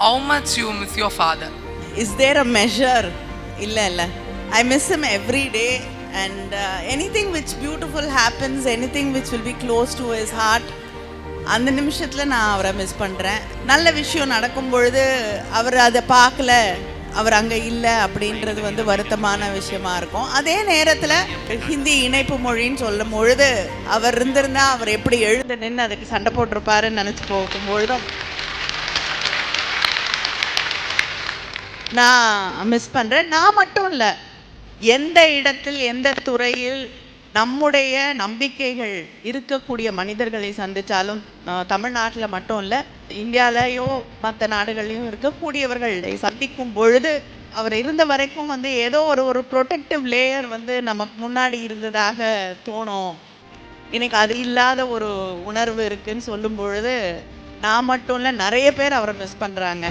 how much you miss your father? Is there a measure? Illa. I miss him every day, and anything which beautiful happens, anything which will be close to his heart, அந்த நிமிஷத்தில் நான் அவரை miss பண்ணுறேன். நல்ல விஷயம் நடக்கும் பொழுது அவர் அதை பார்க்கல, அவர் அங்கே இல்லை அப்படின்றது வந்து வருத்தமான விஷயமா இருக்கும். அதே நேரத்தில் ஹிந்தி இணைப்பு மொழின்னு சொல்லும் பொழுது அவர் இருந்திருந்தா அவர் எப்படி எழுந்து நின்று அதுக்கு சண்டை போட்டிருப்பாருன்னு நினச்சி போகும்பொழுதும் நான் மிஸ் பண்ணுறேன். நான் மட்டும் இல்லை, எந்த இடத்தில் எந்த துறையில் நம்முடைய நம்பிக்கைகள் இருக்கக்கூடிய மனிதர்களை சந்தித்தாலும், தமிழ்நாட்டில் மட்டும் இல்லை, இந்தியாவிலையோ மற்ற நாடுகள்லையும் இருக்கக்கூடியவர்களை சந்திக்கும் பொழுது அவர் இருந்த வரைக்கும் வந்து ஏதோ ஒரு ப்ரொடெக்டிவ் லேயர் வந்து நமக்கு முன்னாடி இருந்ததாக தோணும். இன்னைக்கு அது இல்லாத ஒரு உணர்வு இருக்குன்னு சொல்லும் பொழுது நான் மட்டும் இல்லை, நிறைய பேர் அவரை மிஸ் பண்ணுறாங்க.